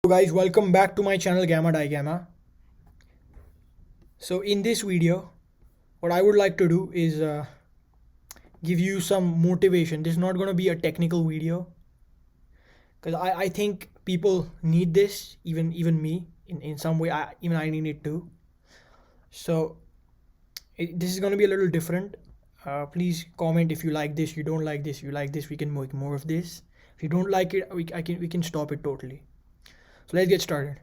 Guys, welcome back to my channel Gamma Di Gamma. So in this video, what I would like to do is give you some motivation. This is not going to be a technical video because I think people need this, even me in some way. Even I need it too. So this is going to be a little different. Please comment if you like this, you don't like this, you like this. We can make more of this. If you don't like it, we can stop it totally. So let's get started.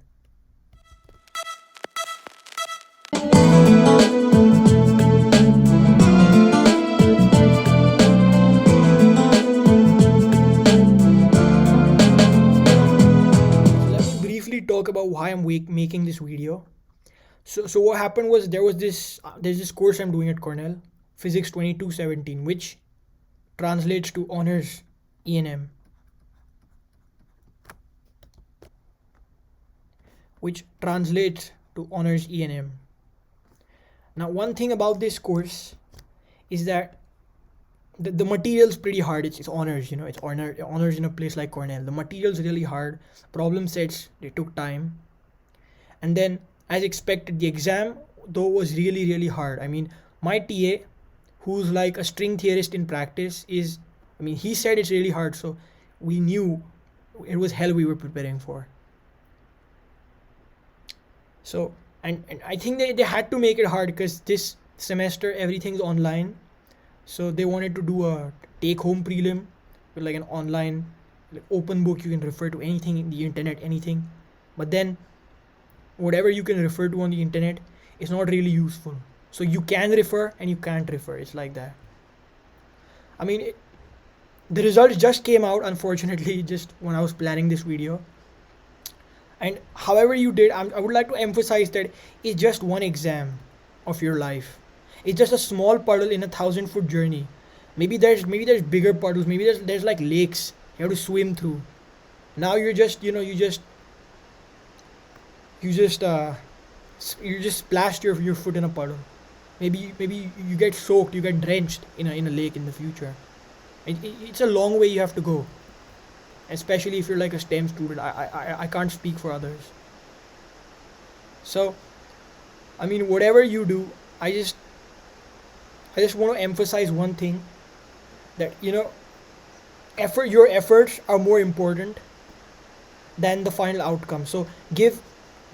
Let me briefly talk about why I'm making this video. So what happened was there's this course I'm doing at Cornell, Physics 2217, which translates to honors E&M. Now, one thing about this course is that the material is pretty hard. It's honors, it's honors in a place like Cornell. The material is really hard. Problem sets, they took time. And then, as expected, the exam, though, was really, really hard. I mean, my TA, who's like a string theorist in practice, he said it's really hard. So we knew it was hell we were preparing for. So, and I think they had to make it hard because this semester everything's online. So they wanted to do a take-home prelim with like an online, like open book. You can refer to anything in the internet, anything. But then whatever you can refer to on the internet is not really useful. So you can refer and you can't refer. It's like that. I mean, the results just came out, unfortunately, just when I was planning this video. And however you did, I would like to emphasize that it's just one exam of your life. It's just a small puddle in a 1,000-foot journey. Maybe there's bigger puddles. Maybe there's like lakes you have to swim through. Now you just splashed your foot in a puddle. Maybe you get soaked, you get drenched in a lake in the future. It's a long way you have to go. Especially if you're like a STEM student. I can't speak for others. So, I mean, whatever you do, I just want to emphasize one thing, that your efforts are more important than the final outcome. So give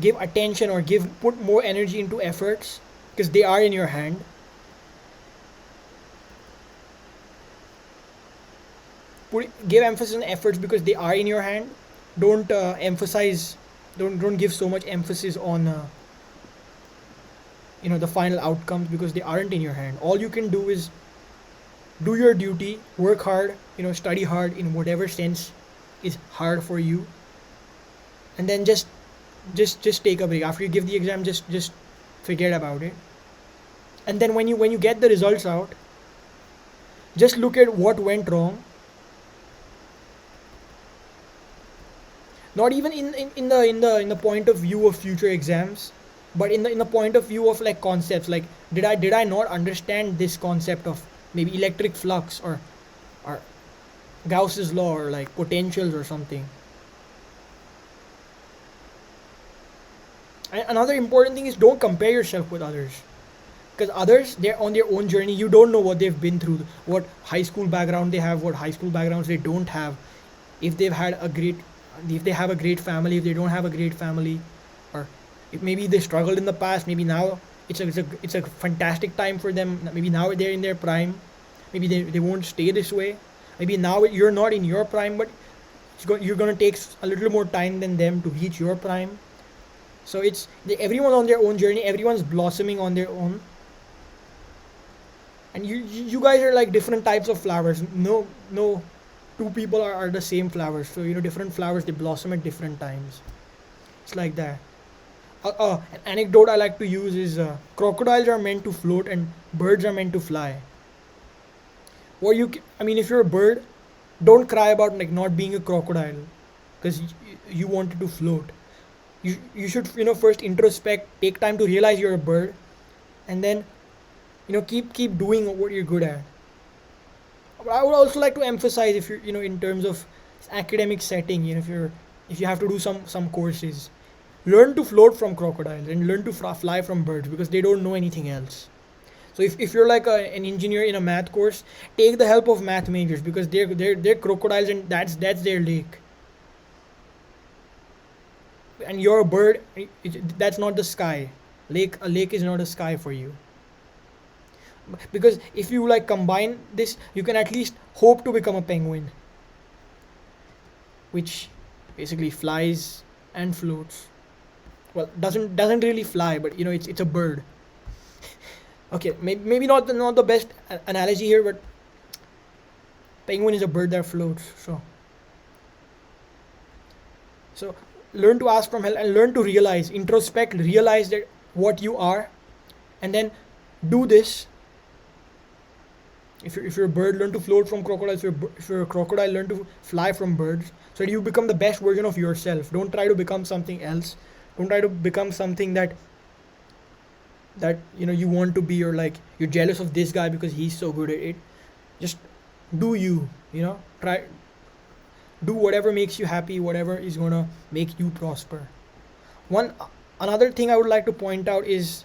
attention or put more energy into efforts because they are in your hand. Give emphasis on efforts because they are in your hand. Don't give so much emphasis on the final outcomes because they aren't in your hand. All you can do is do your duty, work hard, study hard in whatever sense is hard for you, and then just take a break after you give the exam. Just forget about it. And then when you get the results out, just look at what went wrong. Not even in the point of view of future exams, but in the point of view of like concepts. Like did I not understand this concept of maybe electric flux or Gauss's law or like potentials or something. And another important thing is don't compare yourself with others, because others, they're on their own journey. You don't know what they've been through, what high school background they have, what high school backgrounds they don't have, if they have a great family, if they don't have a great family, or if maybe they struggled in the past. Maybe now it's a fantastic time for them. Maybe now they're in their prime. Maybe they won't stay this way. Maybe now you're not in your prime, but you're gonna take a little more time than them to reach your prime. So everyone's on their own journey. Everyone's blossoming on their own. And you guys are like different types of flowers. No two people are the same flowers. So different flowers, they blossom at different times. It's like that. An anecdote I like to use is crocodiles are meant to float and birds are meant to fly. If you're a bird, don't cry about like not being a crocodile because you wanted to float. You should first introspect, take time to realize you're a bird, and then keep doing what you're good at. I would also like to emphasize, if you're in terms of academic setting, if you're if you have to do some courses, learn to float from crocodiles and learn to fly from birds, because they don't know anything else. So if you're like an engineer in a math course, take the help of math majors, because they're crocodiles, and that's their lake. And you're a bird, that's not the sky. A lake is not a sky for you. Because if you like combine this, you can at least hope to become a penguin, which basically flies and floats. Well, doesn't really fly, but it's a bird. Okay, maybe not the best analogy here, but penguin is a bird that floats. So learn to ask from help and learn to realize, introspect, realize that what you are, and then do this. If you're a bird, learn to float from crocodiles. If you're a crocodile, learn to fly from birds, so that you become the best version of yourself. Don't try to become something else. Don't try to become something that you want to be, or like you're jealous of this guy because he's so good at it. Just do you. Try, do whatever makes you happy, whatever is gonna make you prosper. Another thing I would like to point out is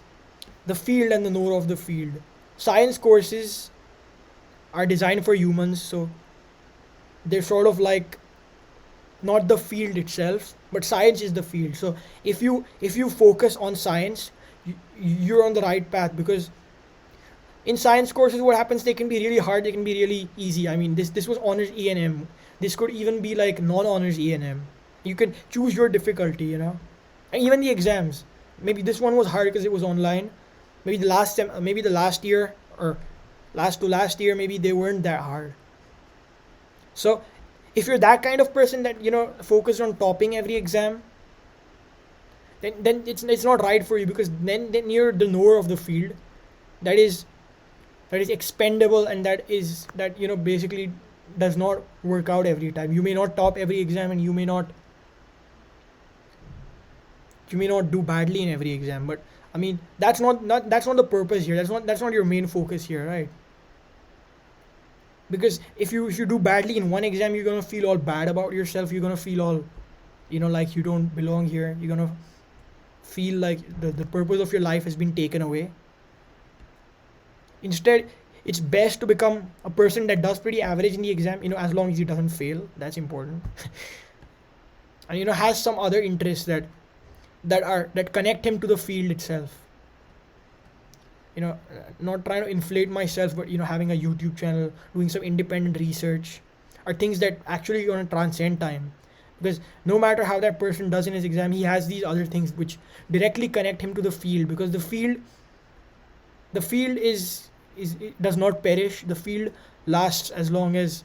the field and the know of the field. Science courses are designed for humans, so they're sort of like not the field itself, but science is the field. So if you focus on science, you're on the right path, because in science courses what happens, they can be really hard, they can be really easy. I mean, this was honors E&M. This could even be like non-honors E&M. You can choose your difficulty, and even the exams. Maybe this one was hard because it was online. Maybe the last year, or last to last year, maybe they weren't that hard. So if you're that kind of person that focused on topping every exam, then it's not right for you, because then you're the knower of the field that is expendable, and that basically does not work out every time. You may not top every exam, and you may not do badly in every exam, but I mean, that's not the purpose here. That's not your main focus here, right? Because if you do badly in one exam, you're gonna feel all bad about yourself. You're gonna feel all like you don't belong here. You're gonna feel like the purpose of your life has been taken away. Instead, it's best to become a person that does pretty average in the exam, as long as he doesn't fail. That's important. And has some other interests that connect him to the field itself. Not trying to inflate myself, but having a YouTube channel, doing some independent research, are things that actually going to transcend time. Because no matter how that person does in his exam, he has these other things which directly connect him to the field, because the field is it does not perish. The field lasts as long as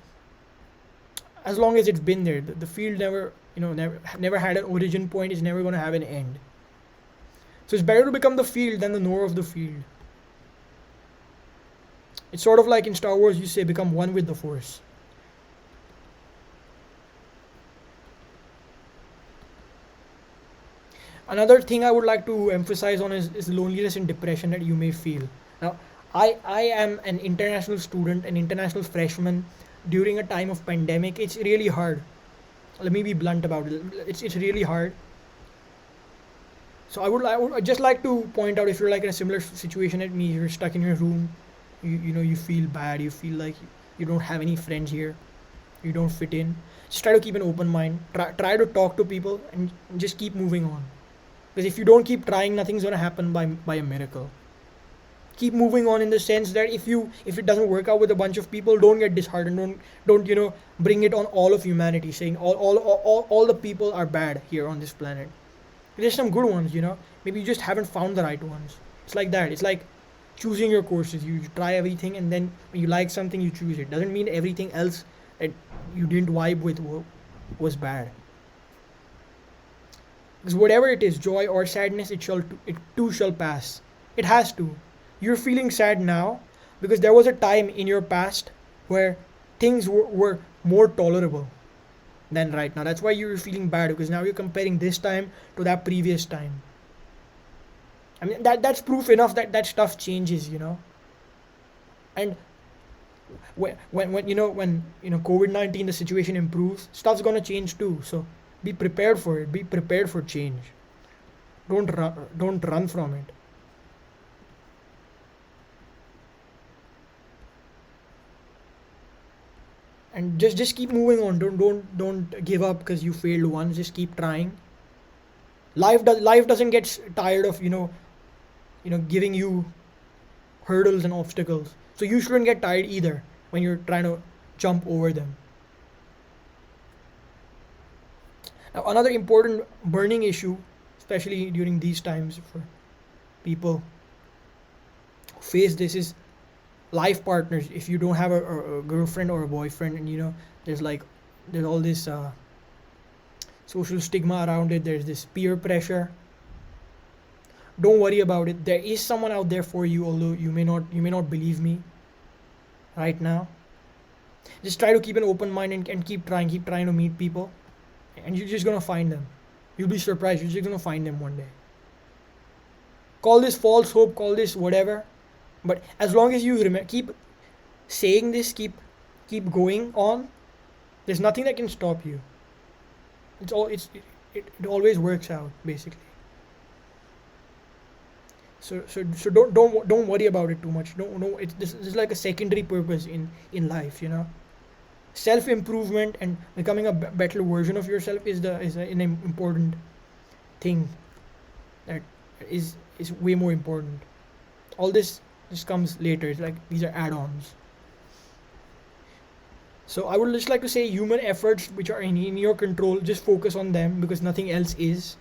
it's been there. The field never had an origin point. It's never going to have an end. So it's better to become the field than the knower of the field. It's sort of like in Star Wars, you say, become one with the Force. Another thing I would like to emphasize on is loneliness and depression that you may feel. Now, I am an international student, an international freshman during a time of pandemic. It's really hard. Let me be blunt about it. It's really hard. So I would just like to point out, if you're like in a similar situation as me, you're stuck in your room, you feel bad, you feel like you don't have any friends here, you don't fit in. Just try to keep an open mind. Try to talk to people and just keep moving on. Because if you don't keep trying, nothing's gonna happen by a miracle. Keep moving on, in the sense that if it doesn't work out with a bunch of people, don't get disheartened. Don't bring it on all of humanity, saying all the people are bad here on this planet. There's some good ones, maybe you just haven't found the right ones. It's like that. It's like choosing your courses. You try everything, and then when you like something, you choose it. Doesn't mean everything else that you didn't vibe with was bad. Because whatever it is, joy or sadness, it too shall pass. It has to. You're feeling sad now because there was a time in your past where things were more tolerable than right now. That's why you're feeling bad, because now you're comparing this time to that previous time. I mean, that's proof enough that stuff changes, And when COVID-19, the situation improves, stuff's gonna change too. So Be prepared for it. Be prepared for change. Don't run from it. And just keep moving on. Don't give up because you failed once. Just keep trying. Life doesn't get tired of giving you hurdles and obstacles. So you shouldn't get tired either when you're trying to jump over them. Now, another important burning issue, especially during these times for people who face this, is life partners. If you don't have a girlfriend or a boyfriend, and there's all this social stigma around it, there's this peer pressure. Don't worry about it. There is someone out there for you, although you may not believe me right now. Just try to keep an open mind and keep trying to meet people, and you're just gonna find them. You'll be surprised. You're just gonna find them one day. Call this false hope, call this whatever, but as long as you keep saying this, keep going on, there's nothing that can stop you. It always works out basically. So don't worry about it too much. No, this is like a secondary purpose in life. Self improvement and becoming a better version of yourself is an important thing that is way more important. All this just comes later. It's like these are add-ons. So I would just like to say, human efforts which are in your control, just focus on them because nothing else is.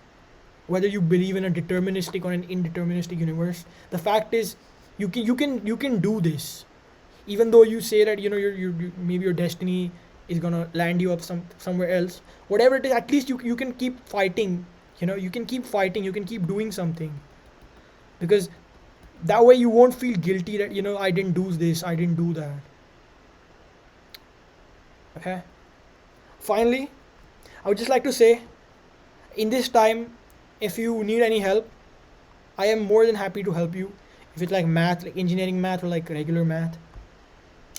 Whether you believe in a deterministic or an indeterministic universe, the fact is you can do this. Even though you say that you maybe your destiny is gonna land you up somewhere else, whatever it is, at least you can keep fighting. You can keep fighting. You can keep doing something, because that way you won't feel guilty that I didn't do this, I didn't do that. Okay. Finally, I would just like to say, in this time, if you need any help, I am more than happy to help you. If it's like math, like engineering math or like regular math,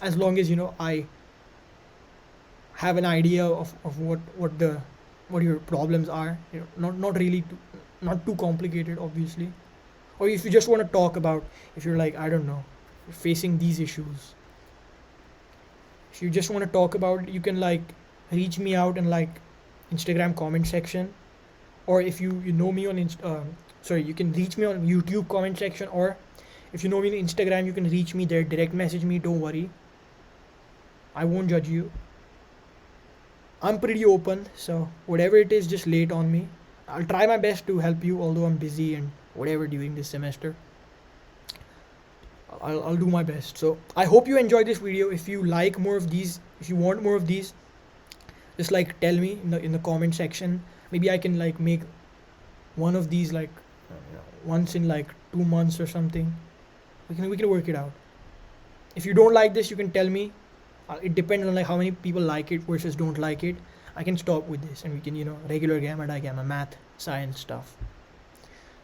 as long as I have an idea of what your problems are. Not really not too complicated, obviously. Or if you just want to talk about, if you're like, I don't know, you're facing these issues. If you just want to talk about it, you can reach me out in Instagram comment section, or if you know me on you can reach me on YouTube comment section, or if you know me on Instagram, you can reach me there, direct message me. Don't worry, I won't judge you. I'm pretty open, so whatever it is, just lay it on me. I'll try my best to help you, although I'm busy and whatever during this semester. I'll do my best. So I hope you enjoyed this video. If you like more of these, if you want more of these, just tell me in the comment section. Maybe I can make one of these once in 2 months or something. We can work it out. If you don't like this, you can tell me. It depends on how many people like it versus don't like it. I can stop with this and we can regular gamma, digamma, math, science stuff.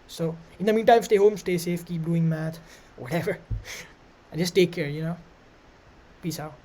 So in the meantime, stay home, stay safe, keep doing math, whatever, and just take care. Peace out.